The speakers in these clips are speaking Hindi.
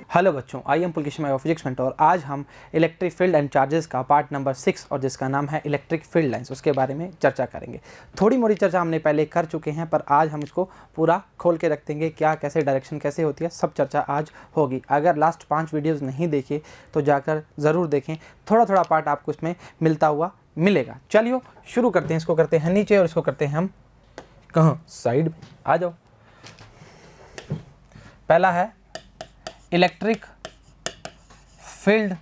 हेलो बच्चों, I am Pulkesh my physics mentor. आज हम इलेक्ट्रिक फील्ड एंड चार्जेस का पार्ट नंबर 6 और जिसका नाम है इलेक्ट्रिक फील्ड लाइंस, उसके बारे में चर्चा करेंगे। थोड़ी मोड़ी चर्चा हमने पहले कर चुके हैं, पर आज हम इसको पूरा खोल के रख देंगे। क्या कैसे डायरेक्शन कैसे होती है, सब चर्चा आज होगी। अगर लास्ट 5 वीडियोज़ नहीं देखे तो जाकर ज़रूर देखें, थोड़ा थोड़ा पार्ट आपको इसमें मिलता हुआ मिलेगा। चलिए शुरू करते हैं। इसको करते हैं नीचे और इसको करते हैं हम कहाँ, साइड आ जाओ। पहला है इलेक्ट्रिक फील्ड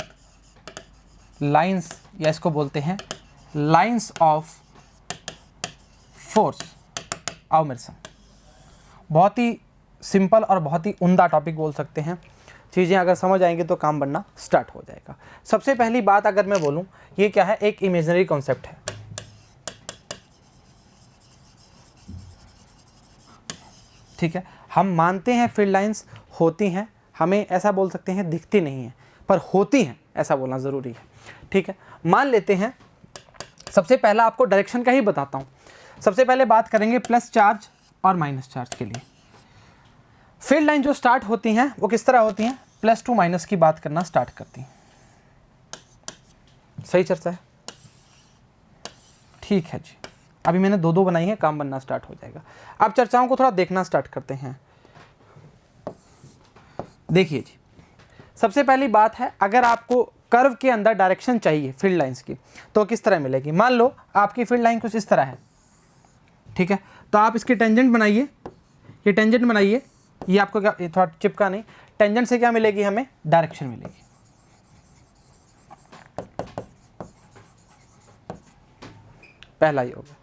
लाइंस, या इसको बोलते हैं लाइंस ऑफ फोर्स। आओ मेरे साथ। बहुत ही सिंपल और बहुत ही उम्दा टॉपिक बोल सकते हैं। चीज़ें अगर समझ आएंगी तो काम बनना स्टार्ट हो जाएगा। सबसे पहली बात अगर मैं बोलूं, ये क्या है, एक इमेजिनरी कॉन्सेप्ट है। ठीक है, हम मानते हैं फील्ड लाइंस होती हैं, हमें ऐसा बोल सकते हैं दिखती नहीं है पर होती हैं, ऐसा बोलना ज़रूरी है। ठीक है, मान लेते हैं। सबसे पहला आपको डायरेक्शन का ही बताता हूँ। सबसे पहले बात करेंगे प्लस चार्ज और माइनस चार्ज के लिए। फील्ड लाइन जो स्टार्ट होती हैं वो किस तरह होती हैं, प्लस टू माइनस की बात करना स्टार्ट करती हैं। सही चर्चा है? ठीक है जी, अभी मैंने दो बनाई है, काम बनना स्टार्ट हो जाएगा। अब चर्चाओं को थोड़ा देखना स्टार्ट करते हैं। देखिए जी, सबसे पहली बात है, अगर आपको कर्व के अंदर डायरेक्शन चाहिए फील्ड लाइंस की तो किस तरह मिलेगी। मान लो आपकी फील्ड लाइन कुछ इस तरह है। ठीक है, तो आप इसकी टेंजेंट बनाइए, ये टेंजेंट बनाइए। ये आपको क्या, ये थोड़ा चिपका नहीं, टेंजेंट से क्या मिलेगी, हमें डायरेक्शन मिलेगी। पहला ही हो गया।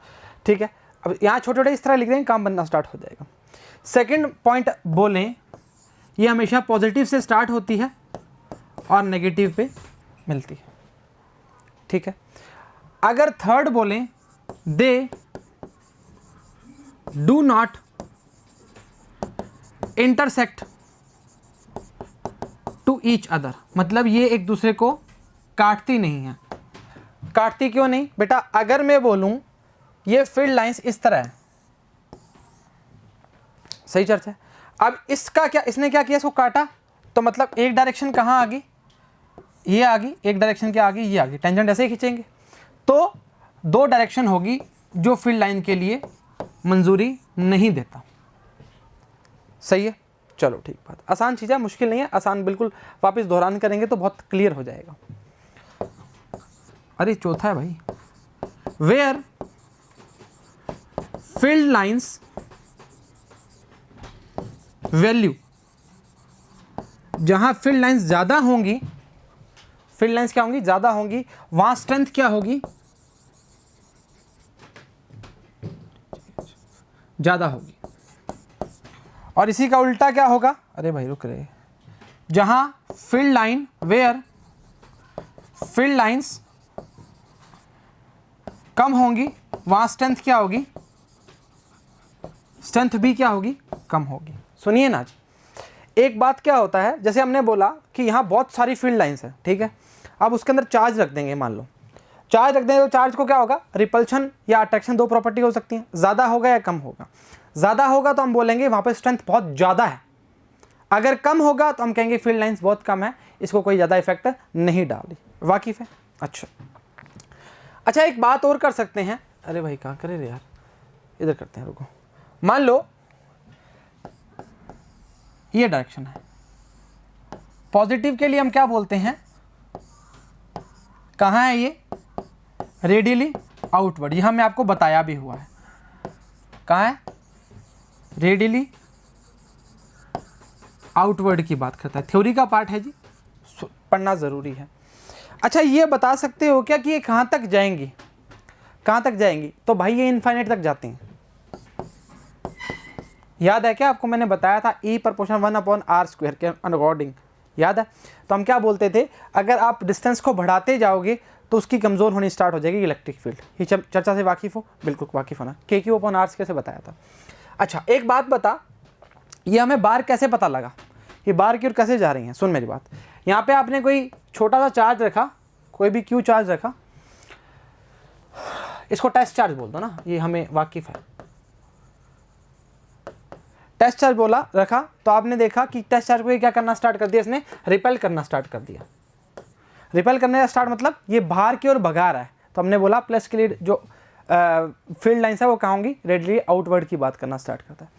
ठीक है, अब यहाँ छोटे छोटे इस तरह लिख देंगे, काम बनना स्टार्ट हो जाएगा। सेकंड पॉइंट बोलें, ये हमेशा पॉजिटिव से स्टार्ट होती है और नेगेटिव पे मिलती है। ठीक है, अगर थर्ड बोलें, they do not intersect to each other, मतलब ये एक दूसरे को काटती नहीं है। काटती क्यों नहीं बेटा, अगर मैं बोलूं ये फील्ड लाइंस इस तरह है, सही चर्चा है। अब इसका क्या, इसने क्या किया, इसको काटा, तो मतलब एक डायरेक्शन कहाँ आ गई, ये आ गई, एक डायरेक्शन क्या आ गई, ये आ गई। टेंजेंट ऐसे ही खींचेंगे तो दो डायरेक्शन होगी, जो फील्ड लाइन के लिए मंजूरी नहीं देता। सही है, चलो ठीक बात। आसान चीज़ है, मुश्किल नहीं है, आसान बिल्कुल। वापस दोहरान करेंगे तो बहुत क्लियर हो जाएगा। अरे चौथा है भाई, वेयर फील्ड लाइंस वैल्यू, जहां फील्ड लाइंस ज्यादा होंगी, फील्ड लाइंस क्या होंगी, ज्यादा होंगी, वहां स्ट्रेंथ क्या होगी, ज्यादा होगी। और इसी का उल्टा क्या होगा, अरे भाई रुक रहे, जहां field line, where field lines कम होंगी, वहां स्ट्रेंथ क्या होगी, स्ट्रेंथ भी क्या होगी, कम होगी। सुनिए ना जी, एक बात क्या होता है, जैसे हमने बोला कि यहाँ बहुत सारी फील्ड लाइंस है। ठीक है, अब उसके अंदर चार्ज रख देंगे, मान लो चार्ज रख देंगे, तो चार्ज को क्या होगा, रिपल्शन या अट्रैक्शन, दो प्रॉपर्टी हो सकती हैं, ज़्यादा होगा या कम होगा। ज़्यादा होगा तो हम बोलेंगे वहाँ पर स्ट्रेंथ बहुत ज़्यादा है, अगर कम होगा तो हम कहेंगे फील्ड लाइंस बहुत कम है, इसको कोई ज़्यादा इफेक्ट नहीं डाली। वाकिफ है? अच्छा एक बात और कर सकते हैं। अरे भाई कहाँ करे रे यार, इधर करते हैं, रुको। मान लो ये डायरेक्शन है, पॉजिटिव के लिए हम क्या बोलते हैं, कहाँ है ये, रेडियली आउटवर्ड। यहां मैं आपको बताया भी हुआ है, कहाँ है, रेडियली आउटवर्ड की बात करता है। थ्योरी का पार्ट है जी, पढ़ना जरूरी है। अच्छा ये बता सकते हो क्या कि ये कहाँ तक जाएंगी, कहाँ तक जाएंगी, तो भाई ये इनफाइनाइट तक जाती हैं। याद है क्या आपको, मैंने बताया था E प्रोपोर्शनल 1/r² के अकॉर्डिंग, याद है। तो हम क्या बोलते थे, अगर आप डिस्टेंस को बढ़ाते जाओगे तो उसकी कमज़ोर होनी स्टार्ट हो जाएगी इलेक्ट्रिक फील्ड। ये चर्चा से वाकिफ़ हो, बिल्कुल वाकिफ़ होना। KQ/R कैसे बताया था। अच्छा एक बात बता, ये हमें बार कैसे पता लगा, ये बार की ओर कैसे जा रही हैं। सुन मेरी बात, यहाँ पे आपने कोई छोटा सा चार्ज रखा, कोई भी Q चार्ज रखा, इसको टेस्ट चार्ज बोल दो ना, ये हमें वाकिफ़ है। टेस्ट चार्ज बोला रखा तो आपने देखा कि टेस्ट चार्ज को क्या करना स्टार्ट कर दिया, इसने रिपेल करना स्टार्ट कर दिया। रिपेल करने का स्टार्ट मतलब ये बाहर की ओर भगा रहा है, तो हमने बोला प्लस के लिए जो फील्ड लाइन्स है वो कहाँ होंगी, रेडियली आउटवर्ड की बात करना स्टार्ट करता है।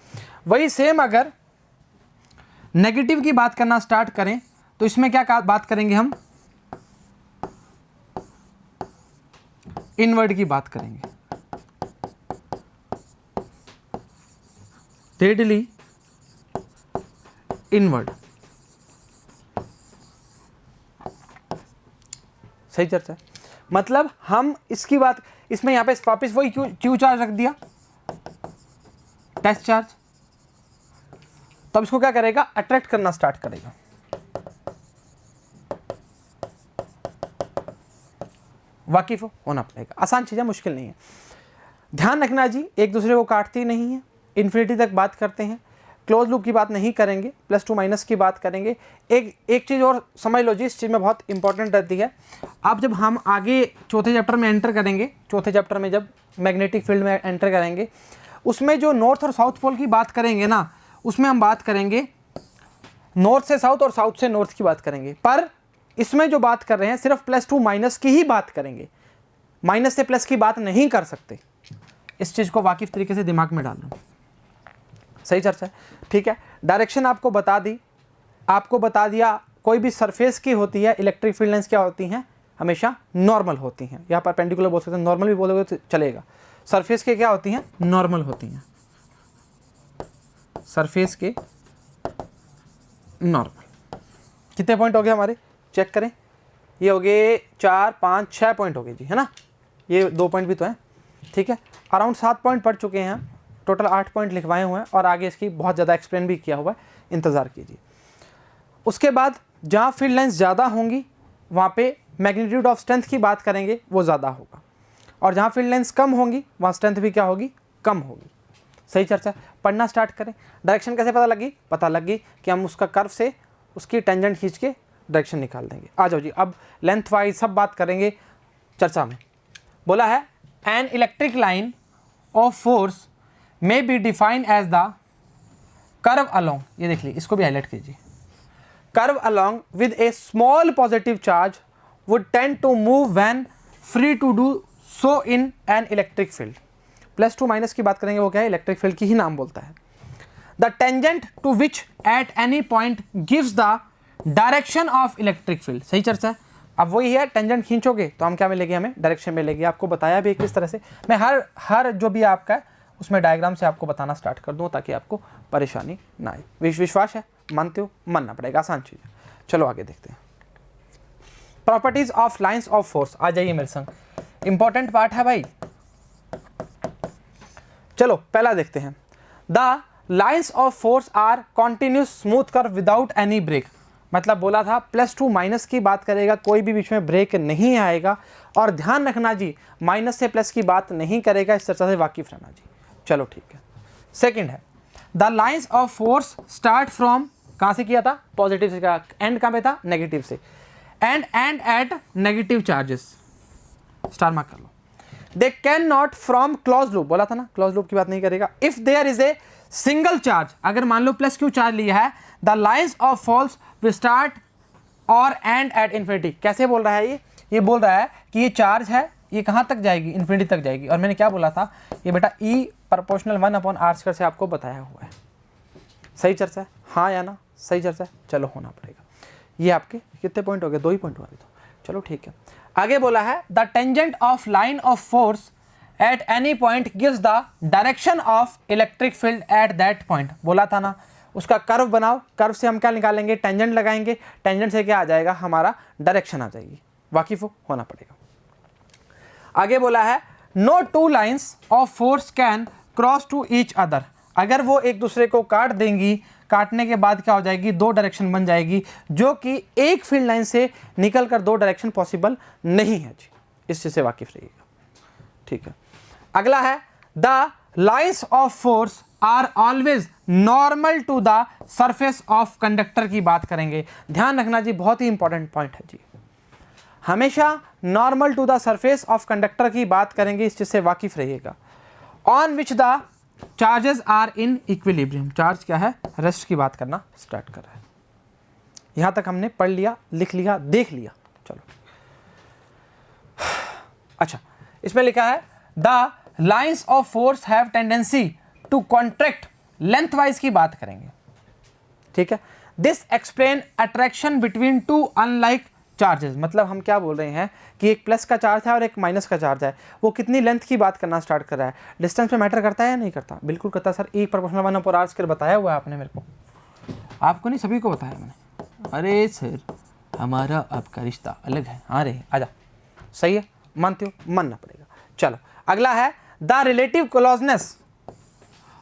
वही सेम अगर नेगेटिव की बात करना स्टार्ट करें तो इसमें क्या बात करेंगे, हम इनवर्ड की बात करेंगे। रेडियली इनवर्ड, सही चर्चा है। मतलब हम इसकी बात, इसमें यहां पे वापस वही क्यू चार्ज रख दिया, टेस्ट चार्ज, तो अब इसको क्या करेगा, अट्रैक्ट करना स्टार्ट करेगा। वाकिफ होना पड़ेगा, आसान चीज़ है, मुश्किल नहीं है। ध्यान रखना जी, एक दूसरे को काटती नहीं है, इन्फिनिटी तक बात करते हैं, क्लोज लूप की बात नहीं करेंगे, प्लस टू माइनस की बात करेंगे। एक चीज़ और समझ लो जी, इस चीज़ में बहुत इंपॉर्टेंट रहती है। अब जब हम आगे चौथे चैप्टर में एंटर करेंगे, चौथे चैप्टर में जब मैग्नेटिक फील्ड में एंटर करेंगे, उसमें जो नॉर्थ और साउथ पोल की बात करेंगे ना, उसमें हम बात करेंगे नॉर्थ से साउथ और साउथ से नॉर्थ की बात करेंगे। पर इसमें जो बात कर रहे हैं सिर्फ प्लस टू माइनस की ही बात करेंगे, माइनस से प्लस की बात नहीं कर सकते। इस चीज़ को वाकिफ तरीके से दिमाग में डाल लो, सही चर्चा है, ठीक है। डायरेक्शन आपको बता दी, आपको बता दिया कोई भी सरफेस की होती है, इलेक्ट्रिक फील्ड लाइंस क्या होती हैं, हमेशा नॉर्मल होती हैं, या परपेंडिकुलर बोल सकते हैं, नॉर्मल भी बोलोगे तो चलेगा। सरफेस के क्या होती हैं, नॉर्मल होती हैं, सरफेस के नॉर्मल। कितने पॉइंट हो गए हमारे, चेक करें, ये हो गए 4 5 6 पॉइंट हो गए जी, है ना, ये 2 पॉइंट भी तो हैं, ठीक है। अराउंड 7 पॉइंट पढ़ चुके हैं, टोटल 8 पॉइंट लिखवाए हुए हैं और आगे इसकी बहुत ज़्यादा एक्सप्लेन भी किया हुआ है, इंतज़ार कीजिए। उसके बाद जहाँ फील्ड लाइंस ज़्यादा होंगी वहाँ पे मैग्नीट्यूड ऑफ स्ट्रेंथ की बात करेंगे, वो ज़्यादा होगा, और जहाँ फील्ड लाइंस कम होंगी वहाँ स्ट्रेंथ भी क्या होगी, कम होगी। सही चर्चा, पढ़ना स्टार्ट करें। डायरेक्शन कैसे पता लगी, पता लगी कि हम उसका कर्व से उसकी टेंजेंट खींच के डायरेक्शन निकाल देंगे। आ जाओ जी, अब लेंथ वाइज सब बात करेंगे चर्चा में। बोला है an electric line of force may be defined as the curve along, ये देख लीजिए, इसको भी हाईलाइट कीजिए, curve along with a small positive charge would tend to move when free to do so in an electric field. Plus to minus की बात करेंगे, वो क्या है, इलेक्ट्रिक फील्ड की ही नाम बोलता है। The tangent to which at any point gives the direction of electric field. सही चर्चा है। अब वही है, टेंजेंट खींचोगे तो हम क्या मिलेगी, हमें डायरेक्शन मिलेगी। आपको बताया भी किस तरह से, मैं हर जो भी आपका है उसमें डायग्राम से आपको बताना स्टार्ट कर दूँ ताकि आपको परेशानी ना आए। विश्वास है, मानते हो, मानना पड़ेगा, आसान चीज़ है। चलो आगे देखते हैं। Properties of lines of force, आ जाइए मेरे संग, इंपॉर्टेंट पार्ट है भाई। चलो पहला देखते हैं। The lines of force are continuous smooth curve without any break. मतलब बोला था प्लस टू माइनस की बात करेगा, कोई भी बीच में ब्रेक नहीं आएगा। और ध्यान रखना जी, माइनस से प्लस की बात नहीं करेगा, इस चर्चा से वाकिफ रहना जी। चलो ठीक है। सेकंड है, the lines of force start from, कहाँ से किया था, पॉजिटिव से किया, एंड कहाँ पे था, नेगेटिव से, and at negative charges, star mark कर लो। They can not form close loop, बोला था ना क्लोज लूप की बात नहीं करेगा। If there is a single charge, अगर मान लो प्लस क्यू चार्ज लिया है, the lines of force will start और एंड एट इन्फिनिटी। कैसे बोल रहा है ये बोल रहा है कि ये चार्ज है, ये कहाँ तक जाएगी, इन्फिनिटी तक जाएगी। और मैंने क्या बोला था, ये बेटा ई प्रोपोर्शनल 1/r² से आपको बताया हुआ है। सही चर्चा है, हाँ या ना, सही चर्चा है। चलो होना पड़ेगा। ये आपके कितने पॉइंट हो गए, 2 ही पॉइंट हुआ तो, चलो ठीक है। आगे बोला है the tangent of line of force at any point gives the direction of electric field at that point. बोला था ना, उसका कर्व बनाओ, कर्व से हम क्या निकालेंगे, टेंजेंट लगाएंगे, टेंजेंट से क्या आ जाएगा, हमारा डायरेक्शन आ जाएगी। वाकिफ होना पड़ेगा। आगे बोला है no two lines of force can cross to each other. अगर वो एक दूसरे को काट देंगी, काटने के बाद क्या हो जाएगी, 2 डायरेक्शन बन जाएगी, जो कि एक फील्ड लाइन से निकलकर 2 डायरेक्शन पॉसिबल नहीं है जी। इस चीज से वाकिफ रहिएगा, ठीक है। अगला है the lines of force are always normal to the surface of conductor की बात करेंगे। ध्यान रखना जी, बहुत ही इंपॉर्टेंट पॉइंट है जी, हमेशा normal to the surface of conductor की बात करेंगे, इस चीज से वाकिफ रहिएगा। On which the charges are in equilibrium, charge क्या है, रेस्ट की बात करना स्टार्ट कर रहा है। यहां तक हमने पढ़ लिया, लिख लिया, देख लिया। चलो अच्छा, इसमें लिखा है the lines of force have tendency to contract, length wise की बात करेंगे, ठीक है। This explain attraction between two unlike charges, मतलब हम क्या बोल रहे हैं कि एक प्लस का चार्ज है और एक माइनस का चार्ज है, वो कितनी लेंथ की बात करना स्टार्ट कर रहा है। डिस्टेंस पे मैटर करता है या नहीं करता, बिल्कुल करता है सर, E = 1/r² बताया हुआ है आपने मेरे को, आपको नहीं सभी को बताया मैंने। अरे सर हमारा आपका रिश्ता अलग है, हाँ रे आजा, सही है, मानते हो, मानना पड़ेगा। चलो अगला है the relative closeness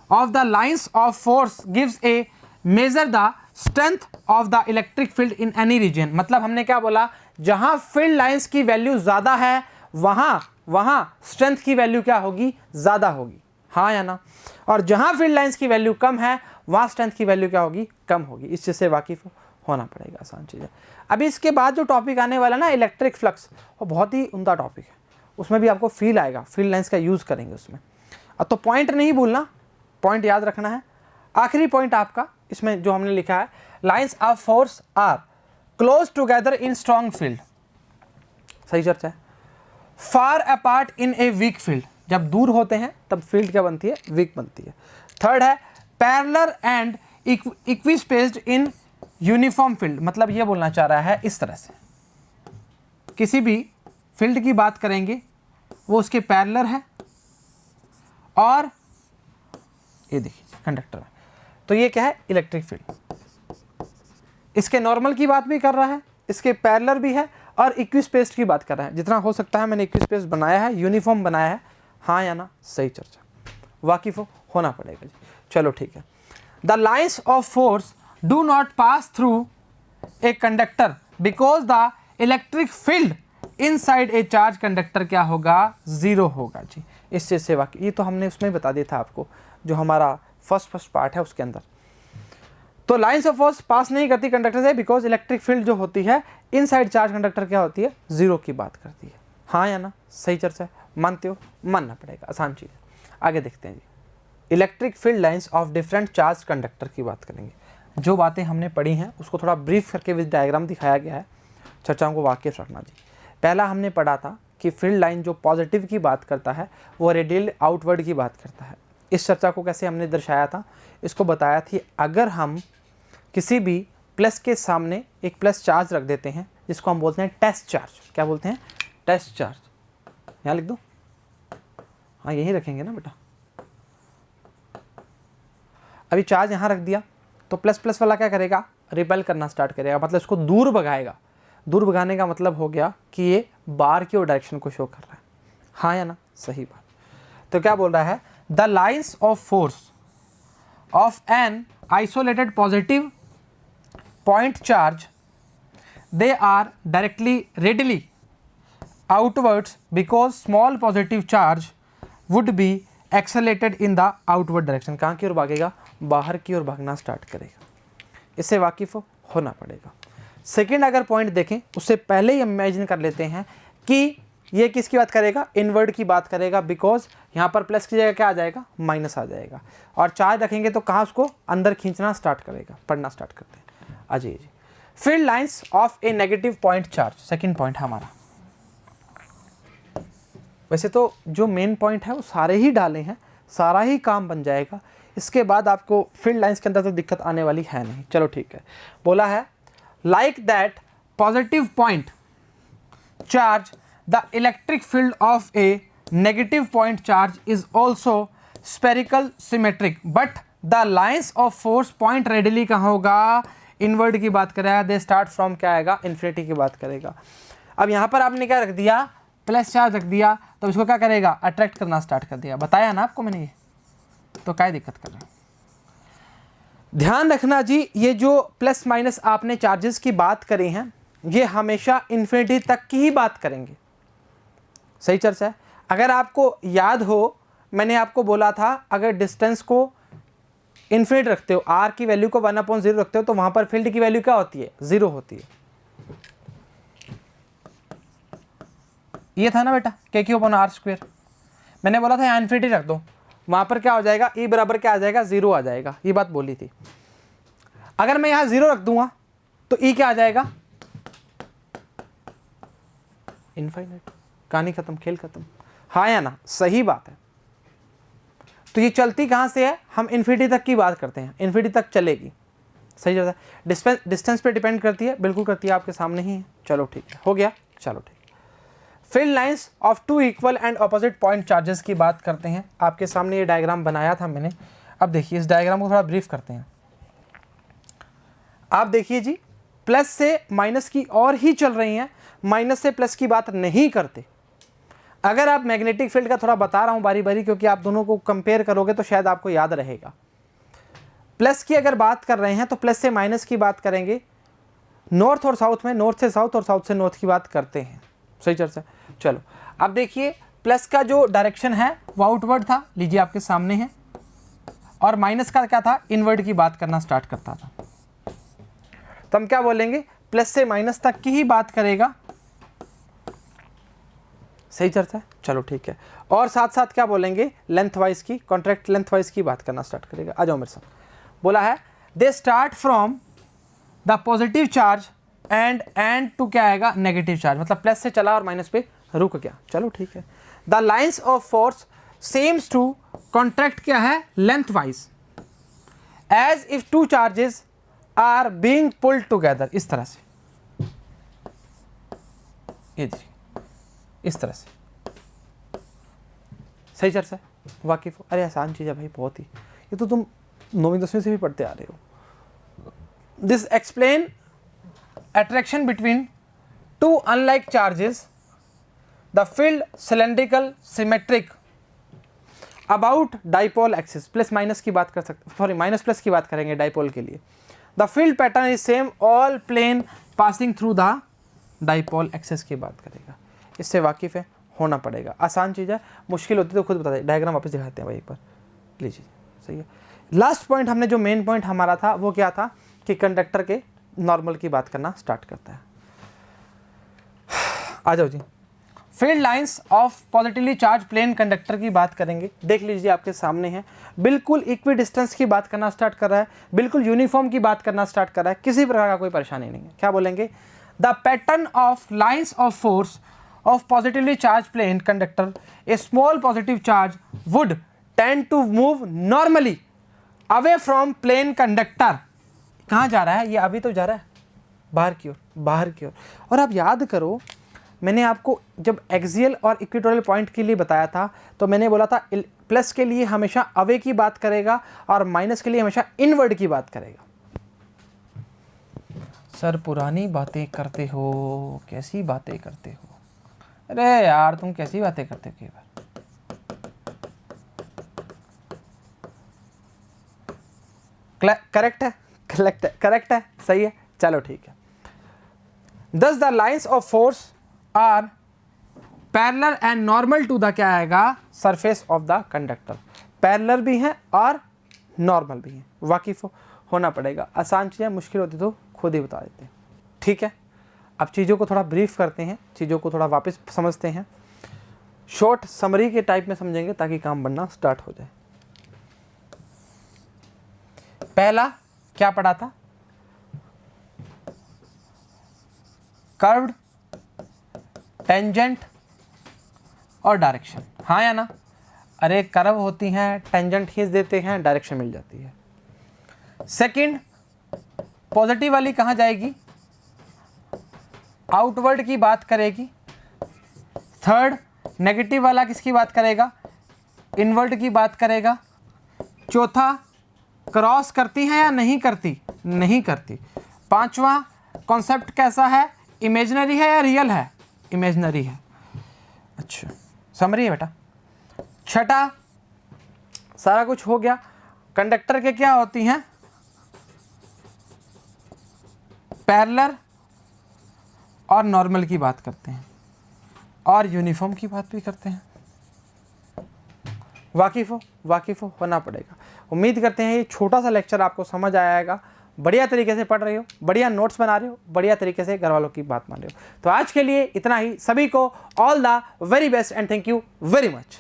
of the lines of force gives a measure the strength of the electric field in any region, मतलब हमने क्या बोला, जहां फील्ड लाइंस की वैल्यू ज्यादा है वहां स्ट्रेंथ की वैल्यू क्या होगी, ज्यादा होगी, हाँ या ना। और जहां फील्ड लाइंस की वैल्यू कम है वहां स्ट्रेंथ की वैल्यू क्या होगी, कम होगी। इस चीज से वाकिफ होना पड़ेगा, आसान चीज है। अभी इसके बाद जो टॉपिक आने वाला ना इलेक्ट्रिक फ्लक्स, वो बहुत ही उम्दा टॉपिक है, उसमें भी आपको फील आएगा, फील्ड लाइंस का यूज करेंगे उसमें। अब तो पॉइंट नहीं भूलना, पॉइंट याद रखना है। आखिरी पॉइंट आपका इसमें जो हमने लिखा है, lines of force are close together in strong field, सही चर्चा है। Far apart in a weak field, जब दूर होते हैं तब फील्ड क्या बनती है, वीक बनती है। थर्ड है parallel and equispaced in uniform field, मतलब ये बोलना चाह रहा है इस तरह से, किसी भी फील्ड की बात करेंगे वो उसके पैरेलल है और ये देखिए कंडक्टर है, तो ये क्या है, इलेक्ट्रिक फील्ड। इसके नॉर्मल की बात भी कर रहा है, इसके पैरेलल भी है और इक्विस्पेस्ड की बात कर रहा है। जितना हो सकता है मैंने इक्विस्पेस्ड बनाया है, यूनिफॉर्म बनाया है, हाँ या ना, सही चर्चा, वाकिफ होना पड़ेगा जी। चलो ठीक है। The lines of force do not pass through a conductor because the electric field inside a charge conductor क्या होगा, जीरो होगा जी। इस चीज से वाकिफ, ये तो हमने उसमें बता दिया था आपको, जो हमारा फर्स्ट पार्ट है उसके अंदर। तो लाइन्स ऑफ फोर्स पास नहीं करती कंडक्टर से बिकॉज इलेक्ट्रिक फील्ड जो होती है इनसाइड चार्ज कंडक्टर क्या होती है, जीरो की बात करती है, हाँ या ना, सही चर्चा है, मानते हो, मानना पड़ेगा, आसान चीज है। आगे देखते हैं जी, electric field lines of different charge conductor की बात करेंगे। जो बातें हमने पढ़ी हैं उसको थोड़ा ब्रीफ करके विद डायग्राम दिखाया गया है, चर्चाओं को वाकिफ रखना जी। पहला हमने पढ़ा था कि फील्ड लाइन जो पॉजिटिव की बात करता है वो रेडियल आउटवर्ड की बात करता है। इस चर्चा को कैसे हमने दर्शाया था, इसको बताया थी, अगर हम किसी भी प्लस के सामने एक प्लस चार्ज रख देते हैं जिसको हम बोलते हैं टेस्ट चार्ज, क्या बोलते हैं, टेस्ट चार्ज, यहाँ लिख दो, हाँ यही रखेंगे ना बेटा। अभी चार्ज यहाँ रख दिया तो प्लस प्लस वाला क्या करेगा, रिपेल करना स्टार्ट करेगा, मतलब इसको दूर भगाएगा। दूर भगाने का मतलब हो गया कि ये बार की ओर डायरेक्शन को शो कर रहा है, हाँ या ना, सही बात। तो क्या बोल रहा है, the lines of force of an isolated positive point charge they are directly readily outwards because small positive charge would be accelerated in the outward direction, कहाँ की ओर भागेगा, बाहर की ओर भागना स्टार्ट करेगा। इससे वाकिफ होना पड़ेगा। सेकेंड अगर पॉइंट देखें उससे पहले ही इमेजिन कर लेते हैं कि ये किसकी बात करेगा, इनवर्ड की बात करेगा, बिकॉज यहाँ पर प्लस की जगह क्या आ जाएगा, माइनस आ जाएगा, और चार्ज रखेंगे तो कहाँ उसको अंदर खींचना स्टार्ट करेगा। पढ़ना स्टार्ट करते हैं, Ajay ji. Field lines of a negative point charge, second point हमारा। वैसे तो जो मेन पॉइंट है वो सारे ही डाले हैं, सारा ही काम बन जाएगा, इसके बाद आपको फील्ड लाइंस के अंदर तो दिक्कत आने वाली है नहीं। चलो ठीक है, बोला है like that positive point charge the electric field of a negative point charge is also spherical symmetric but the lines of force point radially कहाँ होगा, इनवर्ड की बात करेगा, दे स्टार्ट फ्रॉम क्या आएगा, इन्फिनिटी की बात करेगा। अब यहाँ पर आपने क्या रख दिया, प्लस चार्ज रख दिया, तो इसको क्या करेगा, अट्रैक्ट करना स्टार्ट कर दिया, बताया ना आपको मैंने ये, तो क्या दिक्कत कर रहा है। ध्यान रखना जी, ये जो प्लस माइनस आपने चार्जेस की बात करी हैं ये हमेशा इन्फिनिटी तक की ही बात करेंगे, सही चर्चा है। अगर आपको याद हो मैंने आपको बोला था अगर डिस्टेंस को इन्फिनिट रखते हो, आर की वैल्यू को 1/0 रखते हो तो वहां पर फील्ड की वैल्यू क्या होती है, 0 होती है। ये था ना बेटा k/r²। मैंने बोला था यहाँ इन्फिनिटी रख दो, वहाँ पर क्या हो जाएगा, ई बराबर क्या आ जाएगा, 0 आ जाएगा। ये बात बोली थी। अगर मैं यहाँ 0 रख दूंगा तो ई क्या आ जाएगा, इनफाइनाइट। कहानी खत्म, खेल खत्म, हाँ या ना, सही बात है। तो ये चलती कहाँ से है, हम इन्फिनिटी तक की बात करते हैं, इन्फिनिटी तक चलेगी, सही चलता है। डिस्टेंस पे डिपेंड करती है, बिल्कुल करती है, आपके सामने ही है। चलो ठीक है, हो गया, चलो ठीक है। Field lines of 2 equal and opposite point charges की बात करते हैं। आपके सामने ये डायग्राम बनाया था मैंने। अब देखिए इस डायग्राम को थोड़ा ब्रीफ करते हैं। आप देखिए जी, प्लस से माइनस की और ही चल रही हैं, माइनस से प्लस की बात नहीं करते। अगर आप मैग्नेटिक फील्ड का थोड़ा बता रहा हूँ बारी बारी, क्योंकि आप दोनों को कंपेयर करोगे तो शायद आपको याद रहेगा। प्लस की अगर बात कर रहे हैं तो प्लस से माइनस की बात करेंगे, नॉर्थ और साउथ में नॉर्थ से साउथ और साउथ से नॉर्थ की बात करते हैं, सही चर्चा। चलो अब देखिए, प्लस का जो डायरेक्शन है वो आउटवर्ड था, लीजिए आपके सामने है, और माइनस का क्या था, इनवर्ड की बात करना स्टार्ट करता था। तो हम क्या बोलेंगे, प्लस से माइनस तक की ही बात करेगा, सही चर्चा है। चलो ठीक है, और साथ साथ क्या बोलेंगे, लेंथ वाइज की, कॉन्ट्रैक्ट लेंथ वाइज की बात करना स्टार्ट करेगा। आ जाओ मेरे साथ। बोला है they start from the positive charge and to क्या आएगा, नेगेटिव चार्ज, मतलब प्लस से चला और माइनस पे रुक गया। चलो ठीक है। The lines of force seems to contract क्या है, length wise, as if 2 charges are being pulled together. इस तरह से, ये देखिए इस तरह से, सही चर्चा है, वाकिफ हो। अरे आसान चीज़ है भाई, बहुत ही, ये तो तुम 9वीं 10वीं से भी पढ़ते आ रहे हो। This explain attraction between 2 unlike charges, the field cylindrical symmetric about dipole axis। Plus minus की बात कर सकते, सॉरी माइनस प्लस की बात करेंगे डाइपोल के लिए। the field pattern is same all plane passing through the dipole axis की बात करेगा। इससे वाकिफ है, होना पड़ेगा, आसान चीज़ है, मुश्किल होती तो खुद बता दें। डायग्राम वापस दिखाते हैं भाई एक बार, लीजिए, सही है। लास्ट पॉइंट हमने जो मेन पॉइंट हमारा था वो क्या था कि कंडक्टर के नॉर्मल की बात करना स्टार्ट करता है। आ जाओ जी, field lines of positively charge plane conductor की बात करेंगे। देख लीजिए आपके सामने है, बिल्कुल इक्वी डिस्टेंस की बात करना स्टार्ट कर रहा है, बिल्कुल यूनिफॉर्म की बात करना स्टार्ट कर रहा है, किसी प्रकार का कोई परेशानी नहीं है। क्या बोलेंगे, the pattern of lines of force of positively charge plane conductor, a small positive charge would tend to move normally away from plane conductor. कहाँ जा रहा है ये, अभी तो जा रहा है बाहर की ओर, बाहर की ओर। और आप याद करो, मैंने आपको जब एक्सियल और इक्वेटोरियल पॉइंट के लिए बताया था तो मैंने बोला था प्लस के लिए हमेशा अवे की बात करेगा और माइनस के लिए हमेशा इनवर्ड की बात करेगा। सर पुरानी बातें करते हो, कैसी बातें करते हो, अरे यार तुम कैसी बातें करते हो कई बार। करेक्ट है, करेक्ट है, सही है, चलो ठीक है। Thus the lines of force are parallel and normal to the क्या आएगा, surface of the conductor। Parallel भी हैं और नॉर्मल भी हैं, वाकिफ होना पड़ेगा। आसान चीज़ें, मुश्किल होती तो खुद ही बता देते हैं, ठीक है। अब चीज़ों को थोड़ा ब्रीफ करते हैं, चीज़ों को थोड़ा वापस समझते हैं, शॉर्ट समरी के टाइप में समझेंगे ताकि काम बनना स्टार्ट हो जाए। पहला क्या पढ़ा था, कर्व्ड, टेंजेंट और डायरेक्शन, हाँ या ना। अरे कर्व होती हैं, टेंजेंट खींच देते हैं, डायरेक्शन मिल जाती है। सेकंड, पॉजिटिव वाली कहाँ जाएगी, आउटवर्ड की बात करेगी। थर्ड, नेगेटिव वाला किसकी बात करेगा, इनवर्ड की बात करेगा। चौथा, क्रॉस करती है या नहीं करती, नहीं करती। पांचवा, कॉन्सेप्ट कैसा है, इमेजिनरी है या रियल है, इमेजिनरी है। अच्छा समझिए बेटा। छठा, सारा कुछ हो गया। कंडक्टर के क्या होती हैं, पैरेलल और नॉर्मल की बात करते हैं और यूनिफॉर्म की बात भी करते हैं। वाकिफ हो होना पड़ेगा। उम्मीद करते हैं ये छोटा सा लेक्चर आपको समझ आएगा, बढ़िया तरीके से पढ़ रहे हो, बढ़िया नोट्स बना रहे हो, बढ़िया तरीके से घर वालों की बात मान रहे हो। तो आज के लिए इतना ही, सभी को all the very best and thank you very much.